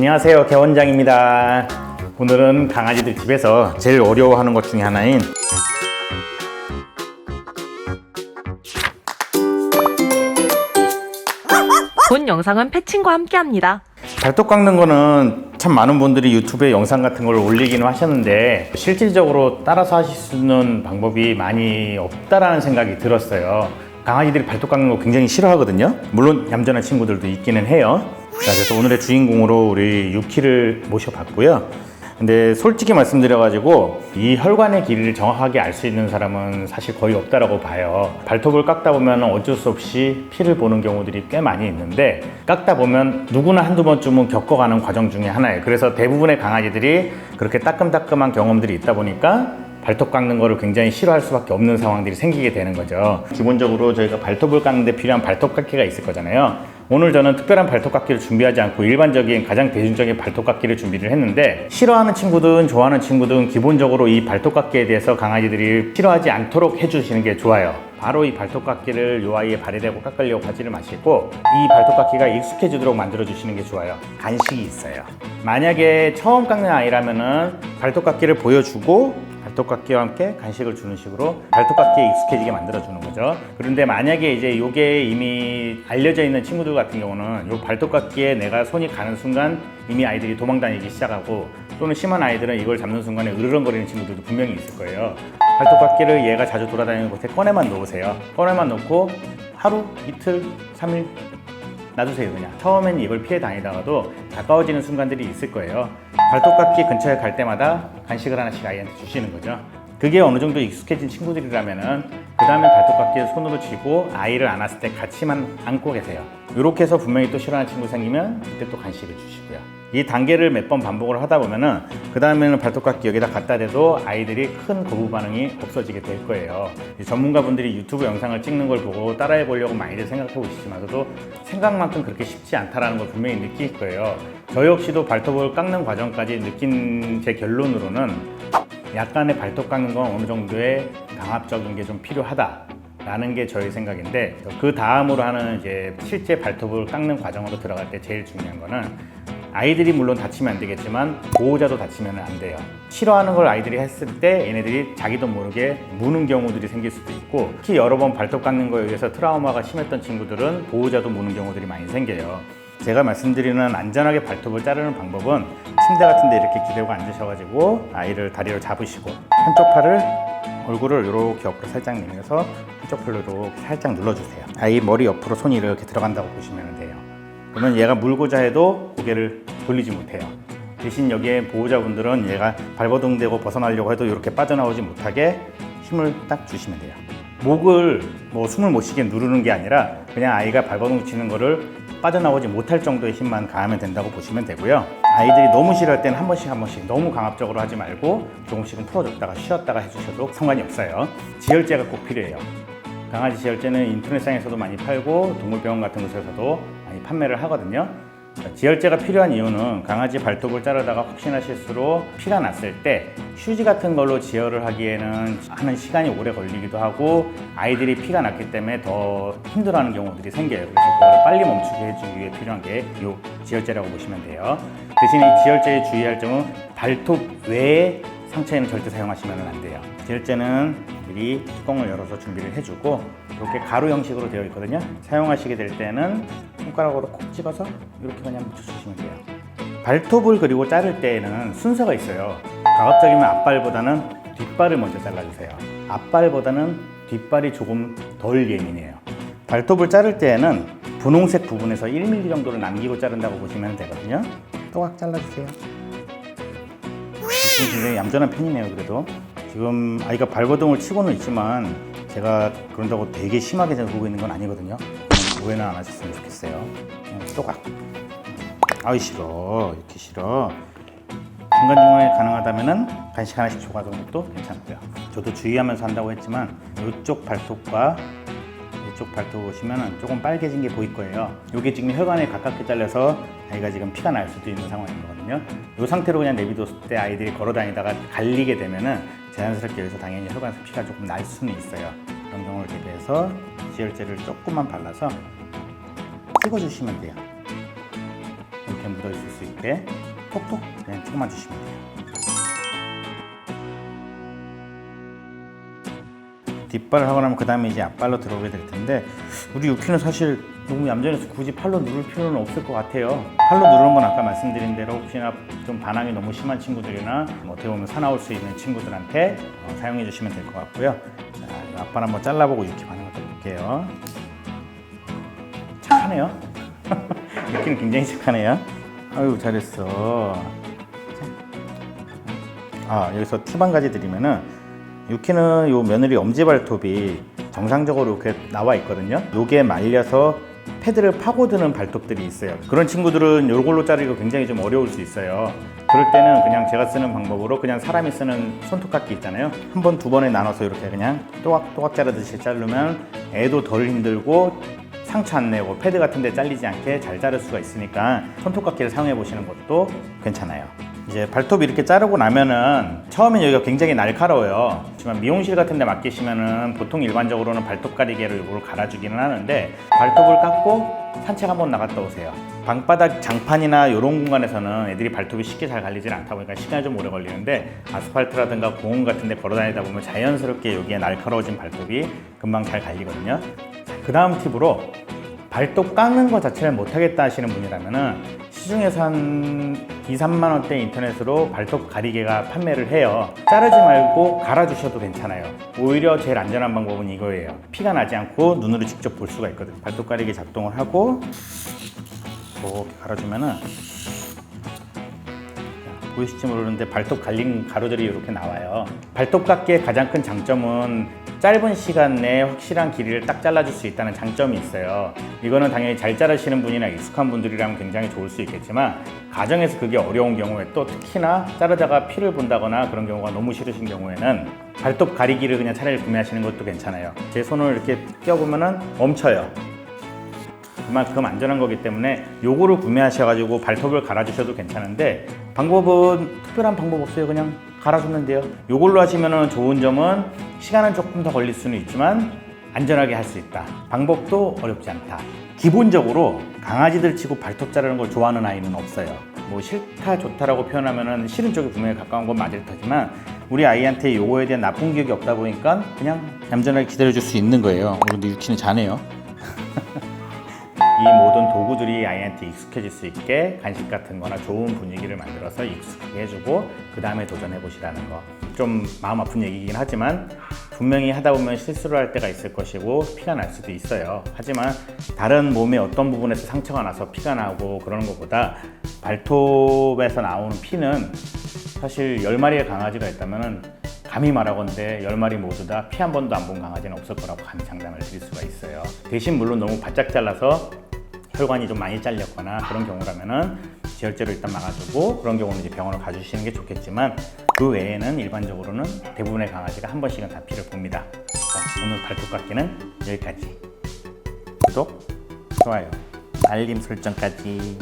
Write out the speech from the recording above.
안녕하세요, 개원장입니다. 오늘은 강아지들 집에서 제일 어려워하는 것 중에 하나인 본 영상은 패칭과 함께합니다. 발톱 깎는 거는 참 많은 분들이 유튜브에 영상 같은 걸 올리기는 하셨는데 실질적으로 따라서 하실 수 있는 방법이 많이 없다라는 생각이 들었어요. 강아지들이 발톱 깎는 거 굉장히 싫어하거든요. 물론 얌전한 친구들도 있기는 해요. 자, 그래서 오늘의 주인공으로 우리 유키를 모셔봤고요. 근데 솔직히 말씀드려가지고 이 혈관의 길이를 정확하게 알 수 있는 사람은 사실 거의 없다라고 봐요. 발톱을 깎다 보면 어쩔 수 없이 피를 보는 경우들이 꽤 많이 있는데 깎다 보면 누구나 한두 번쯤은 겪어가는 과정 중에 하나예요. 그래서 대부분의 강아지들이 그렇게 따끔따끔한 경험들이 있다 보니까 발톱 깎는 거를 굉장히 싫어할 수밖에 없는 상황들이 생기게 되는 거죠. 기본적으로 저희가 발톱을 깎는 데 필요한 발톱 깎기가 있을 거잖아요. 오늘 저는 특별한 발톱 깎기를 준비하지 않고 일반적인 가장 대중적인 발톱 깎기를 준비를 했는데, 싫어하는 친구든 좋아하는 친구든 기본적으로 이 발톱 깎기에 대해서 강아지들이 싫어하지 않도록 해주시는 게 좋아요. 바로 이 발톱 깎기를 요 아이의 발에 대고 깎으려고 하지를 마시고 이 발톱 깎기가 익숙해지도록 만들어 주시는 게 좋아요. 간식이 있어요. 만약에 처음 깎는 아이라면은 발톱 깎기를 보여주고 발톱 깎기와 함께 간식을 주는 식으로 발톱 깎기에 익숙해지게 만들어 주는 거죠. 그런데 만약에 이제 요게 이미 알려져 있는 친구들 같은 경우는 요 발톱 깎기에 내가 손이 가는 순간 이미 아이들이 도망 다니기 시작하고, 또는 심한 아이들은 이걸 잡는 순간에 으르렁거리는 친구들도 분명히 있을 거예요. 발톱 깎기를 얘가 자주 돌아다니는 곳에 꺼내만 놓으세요. 꺼내만 놓고 하루, 이틀, 3일 놔두세요. 그냥 처음엔 이걸 피해 다니다가도 가까워지는 순간들이 있을 거예요. 발톱 깎기 근처에 갈 때마다 간식을 하나씩 아이한테 주시는 거죠. 그게 어느 정도 익숙해진 친구들이라면은 그 다음에 발톱 깎기를 손으로 쥐고 아이를 안았을 때 같이만 안고 계세요. 이렇게 해서 분명히 또 싫어하는 친구 생기면 그때 또 간식을 주시고요. 이 단계를 몇 번 반복을 하다 보면은 그 다음에는 발톱 깎기 여기다 갖다 대도 아이들이 큰 거부 반응이 없어지게 될 거예요. 전문가분들이 유튜브 영상을 찍는 걸 보고 따라해 보려고 많이들 생각해 보시지만서도 생각만큼 그렇게 쉽지 않다라는 걸 분명히 느낄 거예요. 저 역시도 발톱을 깎는 과정까지 느낀 제 결론으로는 약간의 발톱 깎는 건 어느 정도의 강압적인 게 좀 필요하다 라는 게 저의 생각인데, 그 다음으로 하는 이제 실제 발톱을 깎는 과정으로 들어갈 때 제일 중요한 거는 아이들이 물론 다치면 안 되겠지만 보호자도 다치면 안 돼요. 싫어하는 걸 아이들이 했을 때 얘네들이 자기도 모르게 무는 경우들이 생길 수도 있고, 특히 여러 번 발톱 깎는 거에 의해서 트라우마가 심했던 친구들은 보호자도 무는 경우들이 많이 생겨요. 제가 말씀드리는 안전하게 발톱을 자르는 방법은 침대 같은 데 이렇게 기대고 앉으셔가지고 아이를 다리를 잡으시고 한쪽 팔을 얼굴을 이렇게 옆으로 살짝 내밀어서 한쪽 팔로 이렇게 살짝 눌러주세요. 아이 머리 옆으로 손이 이렇게 들어간다고 보시면 돼요. 그러면 얘가 물고자 해도 고개를 돌리지 못해요. 대신 여기에 보호자분들은 얘가 발버둥대고 벗어나려고 해도 이렇게 빠져나오지 못하게 힘을 딱 주시면 돼요. 목을 숨을 못 쉬게 누르는 게 아니라 그냥 아이가 발버둥 치는 거를 빠져나오지 못할 정도의 힘만 가하면 된다고 보시면 되고요. 아이들이 너무 싫어할 때는 한 번씩 너무 강압적으로 하지 말고 조금씩은 풀어줬다가 쉬었다가 해주셔도 상관이 없어요. 지혈제가 꼭 필요해요. 강아지 지혈제는 인터넷상에서도 많이 팔고 동물병원 같은 곳에서도 많이 판매를 하거든요. 지혈제가 필요한 이유는 강아지 발톱을 자르다가 혹시나 실수로 피가 났을 때 휴지 같은 걸로 지혈을 하기에는 하는 시간이 오래 걸리기도 하고 아이들이 피가 났기 때문에 더 힘들어하는 경우들이 생겨요. 그래서 그걸 빨리 멈추게 해주기 위해 필요한 게 이 지혈제라고 보시면 돼요. 대신 이 지혈제에 주의할 점은 발톱 외에 상처에는 절대 사용하시면 안 돼요. 지혈제는 미리 뚜껑을 열어서 준비를 해주고 이렇게 가루 형식으로 되어 있거든요. 사용하시게 될 때는 손가락으로 콕 찍어서 이렇게 그냥 묻혀주시면 돼요. 발톱을 그리고 자를 때에는 순서가 있어요. 가급적이면 앞발보다는 뒷발을 먼저 잘라주세요. 앞발보다는 뒷발이 조금 덜 예민해요. 발톱을 자를 때에는 분홍색 부분에서 1mm 정도를 남기고 자른다고 보시면 되거든요. 또각 잘라주세요. 굉장히 얌전한 편이네요. 그래도 지금 아이가 발버둥을 치고는 있지만 제가 그런다고 되게 심하게 보고 있는 건 아니거든요. 오해는 안 하셨으면 좋겠어요. 또각. 아이 싫어, 이렇게 싫어. 중간중간에 가능하다면은 간식 하나씩 줘가는 것도 괜찮고요. 저도 주의하면서 한다고 했지만 이쪽 발톱과 이쪽 발톱 보시면 조금 빨개진 게 보일 거예요. 이게 지금 혈관에 가깝게 잘려서 아이가 지금 피가 날 수도 있는 상황인 거거든요. 이 상태로 그냥 내비뒀을 때 아이들이 걸어 다니다가 갈리게 되면은 자연스럽게 여기서 당연히 혈관에서 피가 조금 날 수는 있어요. 그런 경우를 대비해서 지혈제를 조금만 발라서 찍어주시면 돼요. 이렇게 묻어있을 수 있게 톡톡 그냥 찍어만 주시면 돼요. 뒷발을 하고 나면 그 다음에 이제 앞발로 들어오게 될 텐데, 우리 유키는 사실 너무 얌전해서 굳이 팔로 누를 필요는 없을 것 같아요. 팔로 누르는 건 아까 말씀드린 대로 혹시나 좀 반항이 너무 심한 친구들이나 어떻게 보면 사나울 수 있는 친구들한테 사용해 주시면 될 것 같고요. 자, 이 앞발 한번 잘라보고 유키 반응 좀 볼게요. 착하네요. 유키는 굉장히 착하네요. 아유, 잘했어. 여기서 팁 한 가지 드리면은, 유키는 요 며느리 엄지발톱이 정상적으로 이렇게 나와 있거든요. 요게 말려서 패드를 파고드는 발톱들이 있어요. 그런 친구들은 요걸로 자르기가 굉장히 좀 어려울 수 있어요. 그럴 때는 그냥 제가 쓰는 방법으로 그냥 사람이 쓰는 손톱깎이 있잖아요. 한 번, 두 번에 나눠서 이렇게 그냥 또각또각 자르듯이 자르면 애도 덜 힘들고 상처 안 내고 패드 같은 데 잘리지 않게 잘 자를 수가 있으니까 손톱깎이를 사용해 보시는 것도 괜찮아요. 이제 발톱 이렇게 자르고 나면은 처음엔 여기가 굉장히 날카로워요. 하지만 미용실 같은 데 맡기시면은 보통 일반적으로는 발톱 가리개로 이걸 갈아주기는 하는데, 발톱을 깎고 산책 한번 나갔다 오세요. 방바닥 장판이나 이런 공간에서는 애들이 발톱이 쉽게 잘 갈리질 않다 보니까 시간이 좀 오래 걸리는데, 아스팔트라든가 공원 같은 데 걸어 다니다 보면 자연스럽게 여기에 날카로워진 발톱이 금방 잘 갈리거든요. 그 다음 팁으로, 발톱 깎는 것 자체를 못하겠다 하시는 분이라면은 시중에서 한 2, 3만 원대 인터넷으로 발톱 가리개가 판매를 해요. 자르지 말고 갈아주셔도 괜찮아요. 오히려 제일 안전한 방법은 이거예요. 피가 나지 않고 눈으로 직접 볼 수가 있거든요. 발톱 가리개 작동을 하고 이렇게 갈아주면은, 보이실지 모르는데 발톱 갈린 가루들이 이렇게 나와요. 발톱 깎기의 가장 큰 장점은 짧은 시간 내에 확실한 길이를 딱 잘라줄 수 있다는 장점이 있어요. 이거는 당연히 잘 자르시는 분이나 익숙한 분들이라면 굉장히 좋을 수 있겠지만, 가정에서 그게 어려운 경우에, 또 특히나 자르다가 피를 본다거나 그런 경우가 너무 싫으신 경우에는 발톱 가리기를 그냥 차라리 구매하시는 것도 괜찮아요. 제 손을 이렇게 껴보면은 멈춰요. 그만큼 안전한 거기 때문에 요거를 구매하셔가지고 발톱을 갈아주셔도 괜찮은데, 방법은 특별한 방법 없어요. 그냥 갈아주면 돼요. 요걸로 하시면 좋은 점은 시간은 조금 더 걸릴 수는 있지만 안전하게 할 수 있다. 방법도 어렵지 않다. 기본적으로 강아지들 치고 발톱 자르는 걸 좋아하는 아이는 없어요. 뭐 싫다 좋다라고 표현하면 싫은 쪽에 분명히 가까운 건 맞을 테지만, 우리 아이한테 요거에 대한 나쁜 기억이 없다 보니까 그냥 얌전하게 기다려줄 수 있는 거예요. 근데 유키는 자네요. 이 모든 도구들이 아이한테 익숙해질 수 있게 간식 같은 거나 좋은 분위기를 만들어서 익숙하게 해주고 그 다음에 도전해 보시라는 거. 좀 마음 아픈 얘기긴 하지만 분명히 하다 보면 실수를 할 때가 있을 것이고 피가 날 수도 있어요. 하지만 다른 몸의 어떤 부분에서 상처가 나서 피가 나고 그러는 것보다 발톱에서 나오는 피는, 사실 10마리의 강아지가 있다면 감히 말하건대 10마리 모두 다 피 한 번도 안 본 강아지는 없을 거라고 감히 장담을 드릴 수가 있어요. 대신 물론 너무 바짝 잘라서 혈관이 좀 많이 잘렸거나 그런 경우라면은 지혈제로 일단 막아주고, 그런 경우는 이제 병원을 가주시는 게 좋겠지만, 그 외에는 일반적으로는 대부분의 강아지가 한 번씩은 다 피를 봅니다. 자, 오늘 발톱 깎기는 여기까지. 구독, 좋아요, 알림 설정까지.